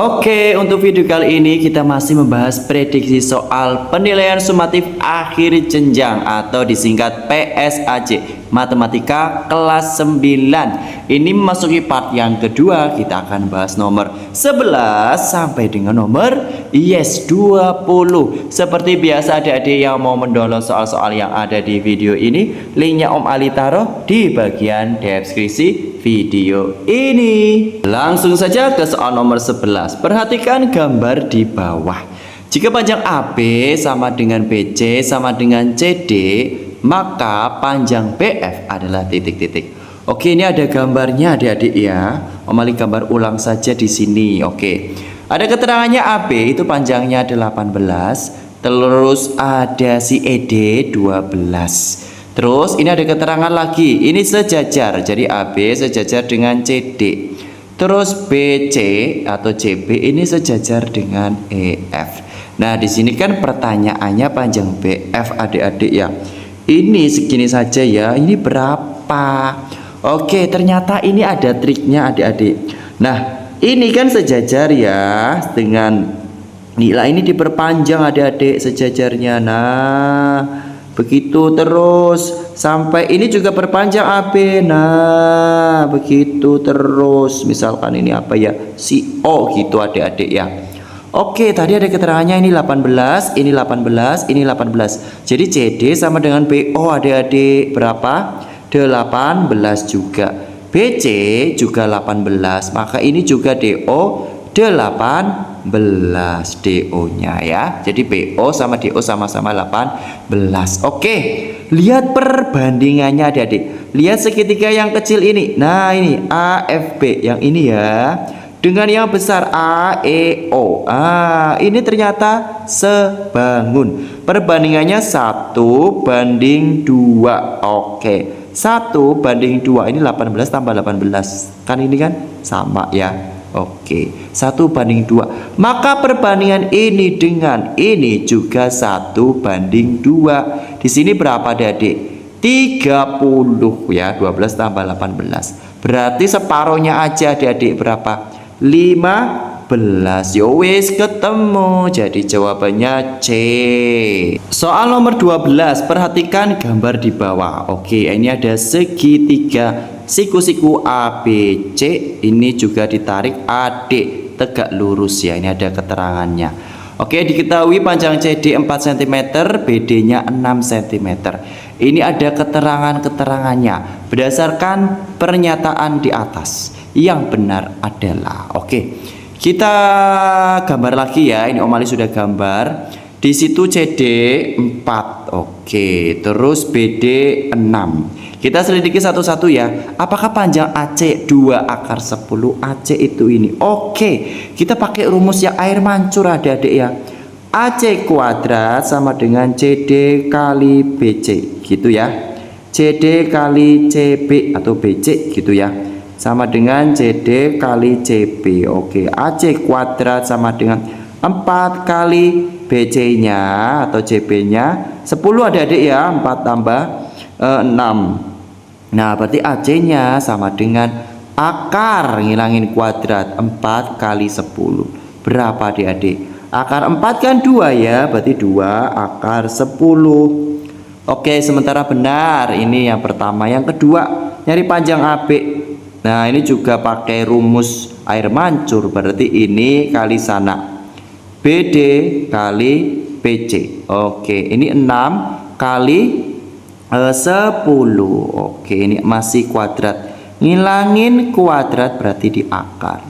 Oke, untuk video kali ini kita masih membahas prediksi soal penilaian sumatif akhir jenjang atau disingkat PSAJ Matematika kelas 9. Ini memasuki part yang kedua. Kita akan bahas nomor 11 sampai dengan nomor 20. Seperti biasa adik-adik yang mau mendownload soal-soal yang ada di video ini, linknya Om Ali taruh di bagian deskripsi video ini. Langsung saja ke soal nomor 11. Perhatikan gambar di bawah. Jika panjang AB sama dengan BC sama dengan CD, maka panjang BF adalah titik-titik. Oke, ini ada gambarnya adik-adik ya. Om Ali gambar ulang saja di sini. Oke. Ada keterangannya AB itu panjangnya 18, terus ada si ED 12. Terus ini ada keterangan lagi, ini sejajar, jadi AB sejajar dengan CD. Terus BC atau CB ini sejajar dengan EF. Nah, di sini kan pertanyaannya panjang BF adik-adik ya. Ini segini saja ya, ini berapa? Oke, ternyata ini ada triknya adik-adik. Nah, ini kan sejajar ya dengan nilai ini diperpanjang adik-adik sejajarnya. Nah, begitu terus sampai ini juga perpanjang AB. Nah, begitu terus. Misalkan ini apa ya? Si O gitu adik-adik ya. Oke, tadi ada keterangannya ini 18, ini 18, ini 18. Jadi CD sama dengan BO adik-adik berapa? 18 juga. BC juga 18. Maka ini juga DO 18 DO-nya ya. Jadi BO sama DO sama-sama 18. Oke, lihat perbandingannya adik-adik. Lihat segitiga yang kecil ini. Nah, ini AFB yang ini ya. Dengan yang besar AEO. Ini ternyata sebangun. Perbandingannya 1:2. Oke. 1:2 ini 18 tambah 18. Kan ini kan sama ya. Oke, 1:2. Maka perbandingan ini dengan ini juga 1:2. Di sini berapa adik-adik? 30 ya, 12 tambah 18. Berarti separuhnya aja adik-adik berapa? 15. Yowis ketemu. Jadi jawabannya C. Soal nomor 12. Perhatikan gambar di bawah. Oke, ini ada segitiga siku-siku ABC. Ini juga ditarik AD tegak lurus ya. Ini ada keterangannya. Oke, diketahui panjang CD 4 cm, BD-nya 6 cm. Ini ada keterangannya berdasarkan pernyataan di atas. Yang benar adalah, oke, kita gambar lagi ya. Ini Om Ali sudah gambar. Di situ CD 4, oke, terus BD 6. Kita selidiki satu-satu ya. Apakah panjang AC 2 akar 10? AC itu ini. Oke, kita pakai rumus yang air mancur adik-adik ya. AC kuadrat sama dengan CD kali BC gitu ya. CD kali CB atau BC gitu ya, sama dengan CD kali CB. Oke, AC kuadrat sama dengan 4 kali BC nya atau CB nya 10 adik-adik ya. 4 tambah 6. Nah, berarti AC nya sama dengan akar, ngilangin kuadrat, 4 kali 10. Berapa adik-adik? Akar 4 kan 2 ya, berarti 2 akar 10. Oke, sementara benar ini yang pertama. Yang kedua, nyari panjang AB. Nah, ini juga pakai rumus air mancur, berarti ini kali sana. BD kali BC. Oke, ini 6 kali 10. Oke, ini masih kuadrat. Ngilangin kuadrat berarti di akar.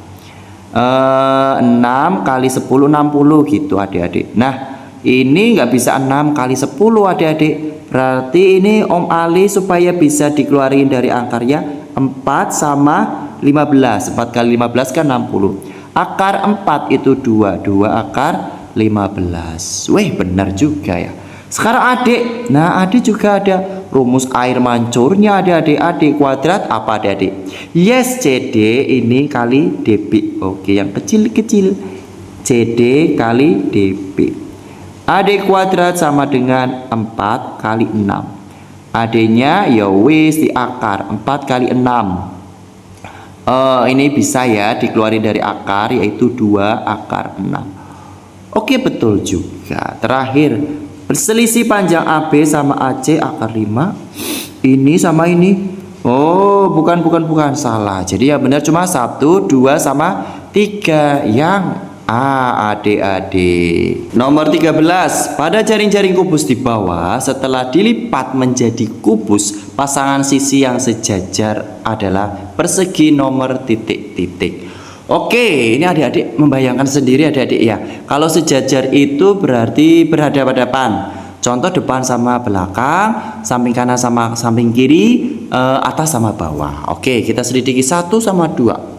6 kali 10 60 gitu adik-adik. Nah, ini nggak bisa 6 kali 10 adik-adik. Berarti ini Om Ali supaya bisa dikeluarin dari akarnya 4 sama 15. 4 kali 15 kan 60. Akar 4 itu 2. 2 akar 15. Weh, benar juga ya. Sekarang adik. Nah, adik juga ada rumus air mancurnya adik-adik. Adik kuadrat apa adik-adik? Yes, CD ini kali DB. Oke, yang kecil-kecil. CD kali DB. AD kuadrat sama dengan 4 kali 6. AD nya ya wis di akar 4 kali 6. Ini bisa ya dikeluarin dari akar, yaitu 2 akar 6. Oke, betul juga. Terakhir, selisih panjang AB sama AC akar 5. Ini sama ini. Oh, bukan, salah. Jadi yang benar cuma 1, 2, sama 3. Yang A, adik-adik. Nomor 13. Pada jaring-jaring kubus di bawah, setelah dilipat menjadi kubus, pasangan sisi yang sejajar adalah persegi nomor titik-titik. Oke, ini adik-adik membayangkan sendiri adik-adik ya. Kalau sejajar itu berarti berhadapan-hadapan. Contoh depan sama belakang, samping kanan sama samping kiri, atas sama bawah. Oke, kita selidiki 1 sama 2.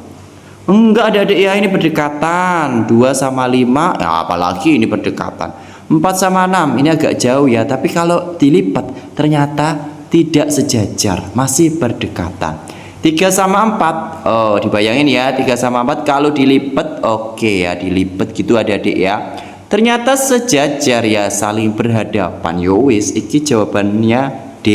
Enggak adik-adik ya, ini berdekatan. 2 sama 5, ya apalagi ini berdekatan. 4 sama 6, ini agak jauh ya. Tapi kalau dilipat ternyata tidak sejajar, masih berdekatan. 3 sama 4, oh dibayangin ya, 3 sama 4 kalau dilipat, oke ya dilipat gitu adik-adik ya. Ternyata sejajar ya, saling berhadapan. Yowis, iki jawabannya D.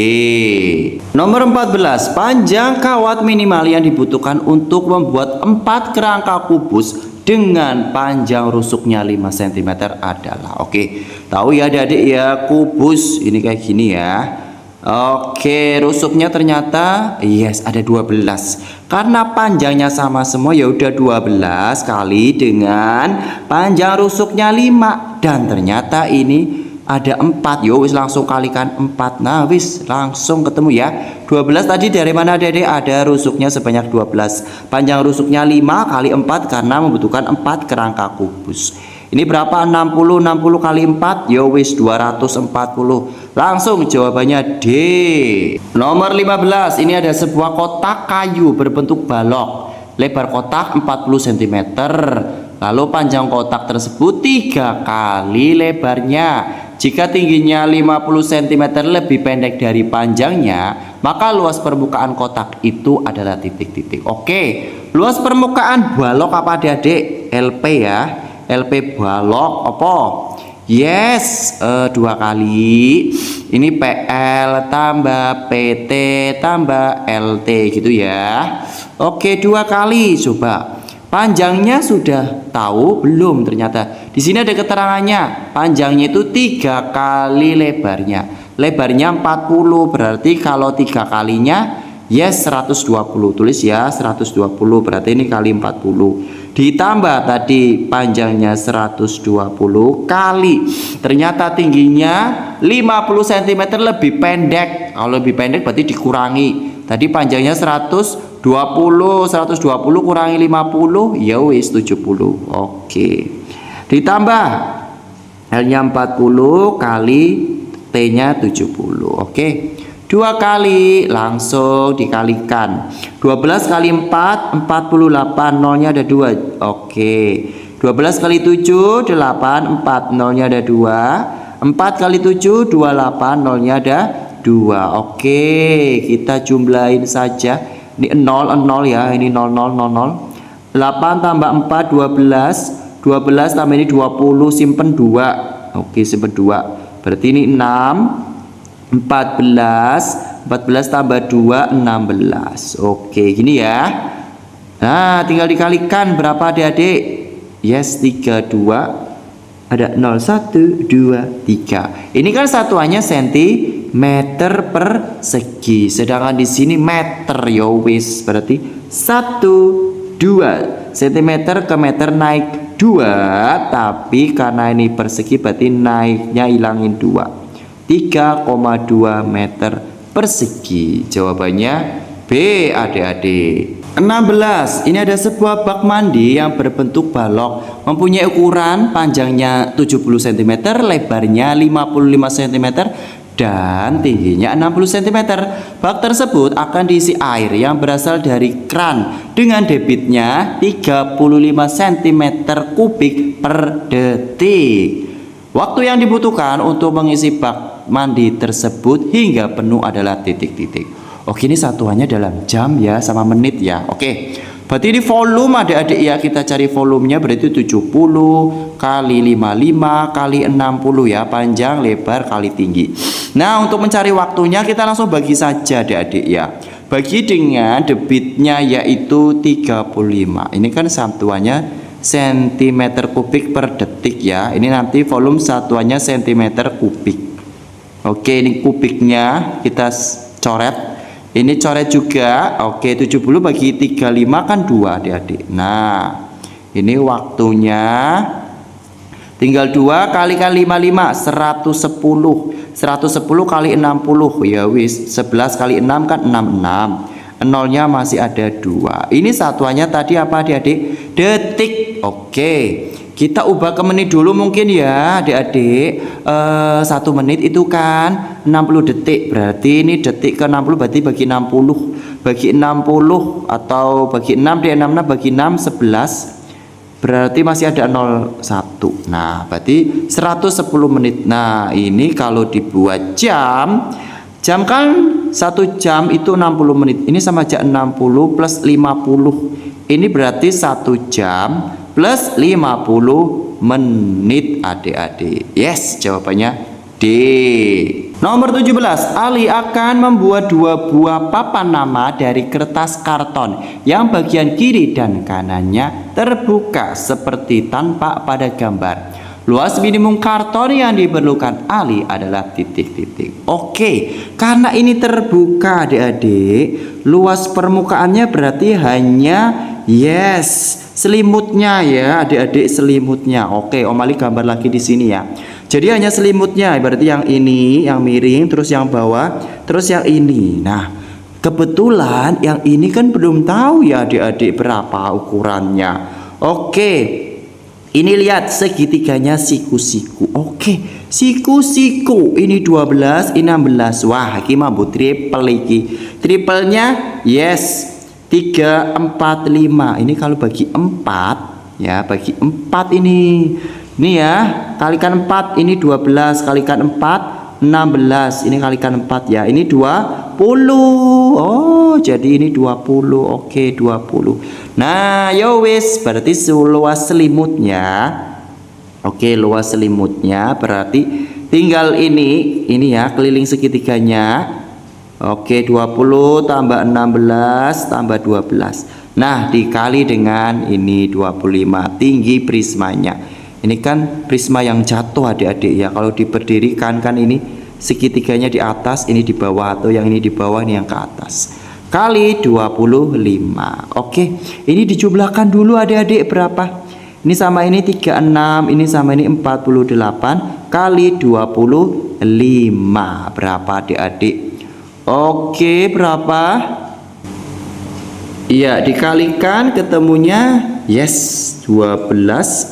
Nomor 14. Panjang kawat minimal yang dibutuhkan untuk membuat 4 kerangka kubus dengan panjang rusuknya 5 cm adalah. Oke, tahu ya adik-adik ya, kubus ini kayak gini ya. Oke, rusuknya ternyata yes ada 12. Karena panjangnya sama semua ya udah 12 kali dengan panjang rusuknya 5, dan ternyata ini ada 4. Yo wis langsung kalikan 4. Nah wis langsung ketemu ya. 12 tadi dari mana adik-adik? Ada rusuknya sebanyak 12. Panjang rusuknya 5 kali 4 karena membutuhkan 4 kerangka kubus. Ini berapa? 60 kali 4. Yo wis 240. Langsung jawabannya D. Nomor 15. Ini ada sebuah kotak kayu berbentuk balok. Lebar kotak 40 cm. Lalu panjang kotak tersebut 3 kali lebarnya. Jika tingginya 50 cm lebih pendek dari panjangnya, maka luas permukaan kotak itu adalah titik-titik. Oke, luas permukaan balok apa adik-adik? LP ya. LP balok apa? Yes, 2 kali. Ini PL tambah PT tambah LT gitu ya. Oke, 2 kali. Coba. Panjangnya sudah tahu belum? Ternyata di sini ada keterangannya. Panjangnya itu 3 kali lebarnya. Lebarnya 40, berarti kalau 3 kalinya yes 120. Tulis ya 120, berarti ini kali 40. Ditambah tadi panjangnya 120 kali. Ternyata tingginya 50 cm lebih pendek. Kalau lebih pendek berarti dikurangi. Tadi panjangnya 120 kurangi 50 ya wis 70. Oke. Ditambah L-nya 40 kali T-nya 70. Oke. 2 kali langsung dikalikan. 12 kali 4 48, nolnya ada 2. Oke. 12 kali 7 8, 4 nolnya ada 2. 4 kali 7 28, nolnya ada 2. Oke, kita jumlahin saja. Ini 0 ya, ini 0 0 0 0. 8 tambah 4 12. 12 tambah ini 20, simpen 2. Oke, simpen 2. Berarti ini 6 14 tambah 2 16. Oke, gini ya. Nah, tinggal dikalikan berapa adik-adik? Yes, 32. Ada 0 1 2 3. Ini kan satuannya sentimeter persegi, sedangkan di sini meter ya wis. Berarti 1 2 cm ke meter naik 2, tapi karena ini persegi berarti naiknya hilangin 2. 3,2 meter persegi. Jawabannya B adik-adik. 16. Ini ada sebuah bak mandi yang berbentuk balok, mempunyai ukuran panjangnya 70 cm, lebarnya 55 cm, dan tingginya 60 cm. Bak tersebut akan diisi air yang berasal dari kran dengan debitnya 35 cm kubik per detik. Waktu yang dibutuhkan untuk mengisi bak mandi tersebut hingga penuh adalah titik-titik. Oke, ini satuannya dalam jam ya, sama menit ya. Oke, berarti ini volume adik-adik ya. Kita cari volumenya, berarti 70 kali 55 kali 60 ya. Panjang, lebar, kali tinggi. Nah, untuk mencari waktunya kita langsung bagi saja adik-adik ya. bagi dengan debitnya yaitu 35. Ini kan satuannya cm kubik per detik ya. Ini nanti volume satuannya cm kubik. Oke, ini kubiknya kita coret. Ini coret juga. Oke, 70 bagi 35 kan 2 adik-adik. Nah, ini waktunya tinggal 2 kalikan 55, 110. 110 kali 60 ya wis, 11 kali 6 kan 66. Nolnya masih ada 2. Ini satuannya tadi apa adik-adik? Detik. Oke, kita ubah ke menit dulu mungkin ya adik-adik. 1 menit itu kan 60 detik. Berarti ini detik ke 60 berarti bagi 60. Bagi 60 atau bagi 6 di 66 bagi 6 11. Berarti masih ada 01. Nah, berarti 110 menit. Nah, ini kalau dibuat jam kan 1 jam itu 60 menit. Ini sama aja 60 plus 50. Ini berarti 1 jam plus 50 menit adik-adik. Yes, jawabannya D. Nomor 17, Ali akan membuat 2 buah papan nama dari kertas karton yang bagian kiri dan kanannya terbuka seperti tampak pada gambar. Luas minimum karton yang diperlukan Ali adalah titik-titik. Oke, karena ini terbuka adik-adik, luas permukaannya berarti hanya selimutnya ya adik-adik, selimutnya. Oke, Om Ali gambar lagi di sini ya. Jadi hanya selimutnya, berarti yang ini, yang miring, terus yang bawah, terus yang ini. Nah, kebetulan yang ini kan belum tahu ya adik-adik berapa ukurannya. Oke, ini lihat segitiganya siku-siku. Oke, siku-siku ini 12, ini 16. Wah, ini mampu triple iki. Triplenya 3, 4, 5. Ini kalau bagi 4 ya, bagi 4 ini. Ini ya, kalikan 4, ini 12, kalikan 4, 16. Ini kalikan 4 ya, ini 20. Oh, jadi ini 20. Oke, 20. Nah, yo wis, berarti luas selimutnya. Oke, luas selimutnya berarti tinggal ini ya, keliling segitiganya. Oke, 20 tambah 16 tambah 12. Nah, dikali dengan ini 25 tinggi prismanya. Ini kan prisma yang jatuh adik-adik ya. Kalau diberdirikan kan ini segitiganya di atas, ini di bawah, atau yang ini di bawah, ini yang ke atas. Kali 25. Oke, ini dijumlahkan dulu adik-adik berapa? Ini sama ini 36, ini sama ini 48 kali 25. Berapa adik-adik? Oke, berapa? Iya, dikalikan ketemunya 1200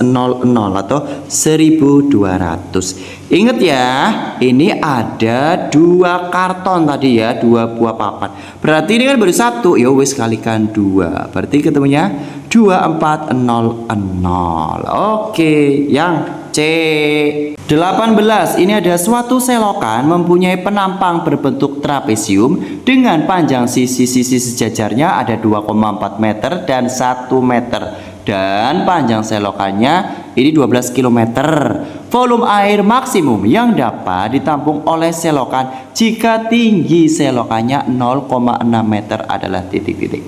atau 1200. Ingat ya, ini ada 2 karton tadi ya, 2 buah papan. Berarti ini kan baru 1. Ya wis kalikan 2. Berarti ketemunya 2400. Oke, yang C. 18. Ini ada suatu selokan mempunyai penampang berbentuk trapesium dengan panjang sisi-sisi sejajarnya ada 2,4 meter dan 1 meter, dan panjang selokannya ini 12 km. Volume air maksimum yang dapat ditampung oleh selokan jika tinggi selokannya 0,6 meter adalah titik-titik.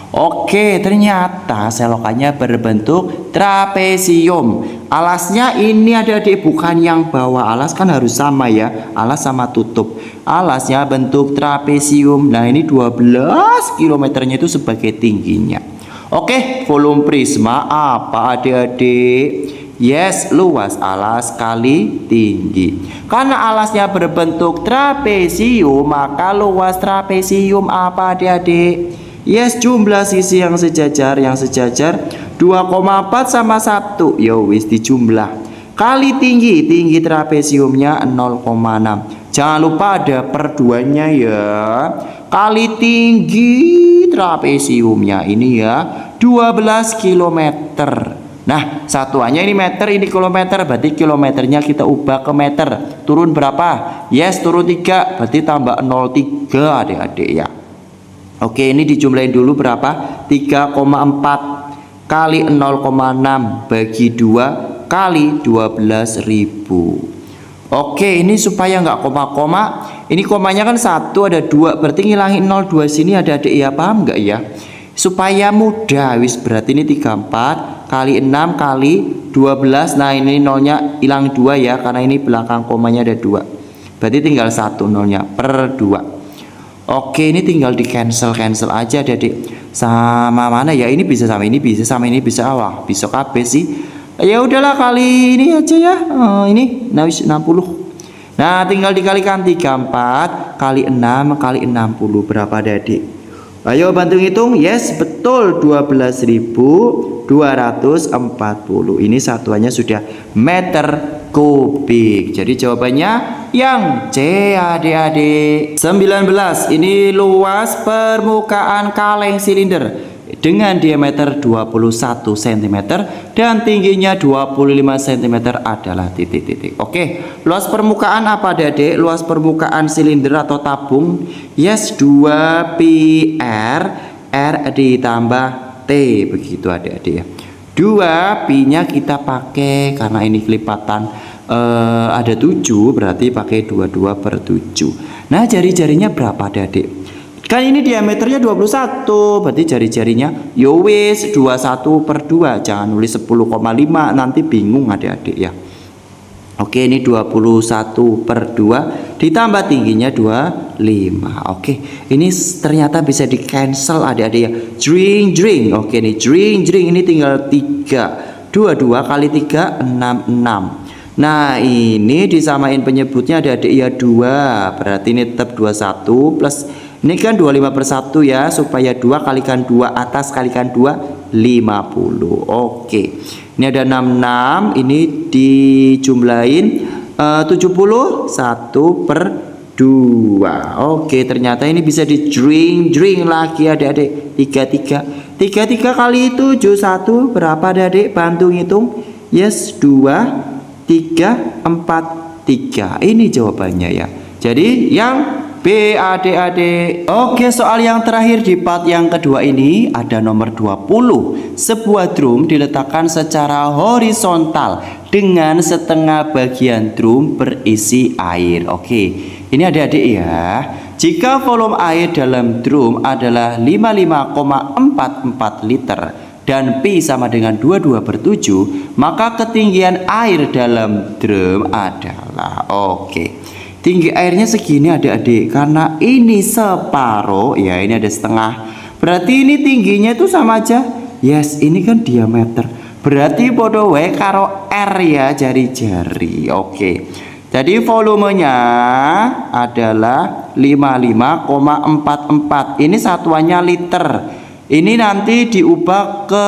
Oke, ternyata selokannya berbentuk trapesium. Alasnya ini adik-adik, bukan yang bawah. Alas kan harus sama ya, alas sama tutup. Alasnya bentuk trapesium. Nah, ini 12 kilometernya itu sebagai tingginya. Oke, volume prisma apa adik-adik? Luas alas kali tinggi. Karena alasnya berbentuk trapesium, maka luas trapesium apa adik-adik? Jumlah sisi yang sejajar 2,4 sama 1. Yo wis dijumlah. Kali tinggi trapesiumnya 0,6. Jangan lupa ada perduanya ya. Kali tinggi trapesiumnya ini ya 12 km. Nah, satuannya ini meter, ini kilometer. Berarti kilometernya kita ubah ke meter. Turun berapa? Turun 3. Berarti tambah 0,3 adik-adik ya. Oke, ini dijumlahin dulu berapa? 3,4 kali 0,6 bagi 2 kali 12.000. Oke, ini supaya nggak koma-koma. Ini komanya kan 1 ada 2, berarti ngilangin 02 sini ada adik ya, paham nggak ya? Supaya mudah, wis berarti ini 34 kali 6 kali 12. Nah ini nolnya hilang 2 ya, karena ini belakang komanya ada 2. Berarti tinggal 1 nolnya per 2. Oke, ini tinggal di cancel aja adik. Sama mana ya? Ini bisa sama ini, bisa sama ini, bisa awal, bisa KB sih. Ya udahlah kali ini aja ya. Ini nah 60. Nah, tinggal dikalikan 34 kali 6 kali 60 berapa adik? Ayo bantu ngitung. Yes, betul 12.240. Ini satuannya sudah meter kubik. Jadi jawabannya yang C adik-adik. 19. Ini luas permukaan kaleng silinder dengan diameter 21 cm dan tingginya 25 cm adalah titik-titik. Oke, luas permukaan apa adik? Luas permukaan silinder atau tabung. Yes, 2 pi R ditambah T, begitu adik-adik ya. 2 pi nya kita pakai karena ini kelipatan ada 7, berarti pakai 22 per 7. Nah, jari-jarinya berapa adik-adik? Kan ini diameternya 21, berarti jari-jarinya yowis 21 per 2. Jangan nulis 10,5, nanti bingung adik-adik ya. Oke, ini 21 per 2 ditambah tingginya 25. Oke, ini ternyata bisa di cancel adik-adik ya. Jring. Oke nih, jring ini tinggal 3. 22 kali 3 66. Nah, ini disamain penyebutnya adik-adik ya 2. Berarti ini tetap 21 plus ini kan 25 per 1 ya, supaya 2 kalikan 2 atas kalikan 2 50. Oke. Ini ada 66, ini dijumlahin 71 per 2. Oke, ternyata ini bisa di jring lagi adik-adik. 33 kali 71 berapa adik-adik? Bantu ngitung. Yes, 2 3 4 3. Ini jawabannya ya. Jadi yang B adik-adik. Oke, soal yang terakhir di part yang kedua ini ada nomor 20. Sebuah drum diletakkan secara horizontal dengan setengah bagian drum berisi air. Oke, ini adik-adik ya. Jika volume air dalam drum adalah 55,44 liter dan pi sama dengan 22 per 7, maka ketinggian air dalam drum adalah tinggi airnya segini adik-adik, karena ini separuh ya, ini ada setengah, berarti ini tingginya itu sama aja. Yes, ini kan diameter, berarti podo wae karo R ya, jari-jari. Oke, jadi volumenya adalah 55,44. Ini satuannya liter, ini nanti diubah ke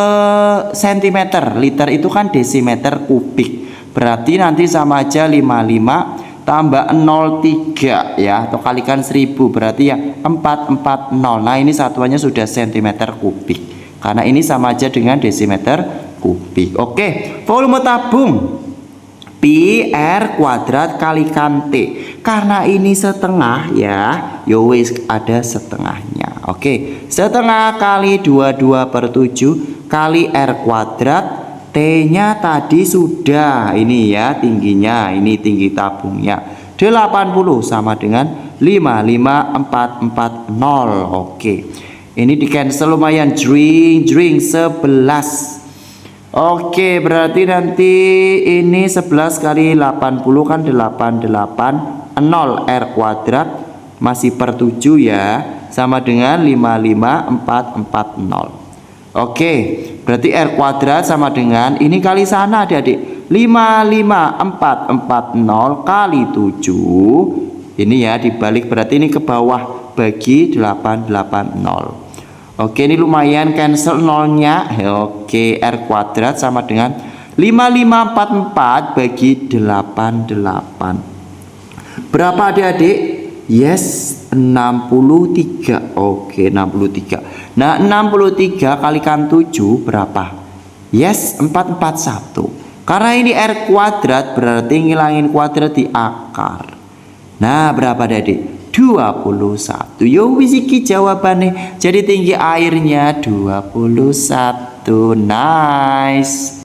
sentimeter. Liter itu kan desimeter kubik, berarti nanti sama aja 55 tambah 03 ya, atau kalikan 1000, berarti ya 440. Nah, ini satuannya sudah centimeter kubik, karena ini sama aja dengan desimeter kubik. Oke, volume tabung pi R kuadrat kalikan T, karena ini setengah ya, yowis ada setengahnya. Oke, setengah kali 22 per 7 kali R kuadrat. T-nya tadi sudah, ini ya tingginya, ini tinggi tabungnya 80 sama dengan 55440. Oke, ini di cancel lumayan, jring 11. Oke, berarti nanti ini 11 kali 80 kan 880 R kuadrat masih per 7 ya, sama dengan 55440. Oke, berarti R kuadrat sama dengan ini kali sana adik-adik, 55440 kali 7. Ini ya dibalik, berarti ini ke bawah bagi 880. Oke, ini lumayan, cancel nolnya. Oke, R kuadrat sama dengan 5544 bagi 88. Berapa adik-adik? Yes, 63. Oke, 63. Nah, 63 kalikan 7 berapa? Yes, 441. Karena ini R kuadrat, berarti ngilangin kuadrat di akar. Nah, berapa adik? 21. Yo wis iki jawabannya. Jadi tinggi airnya 21. Nice.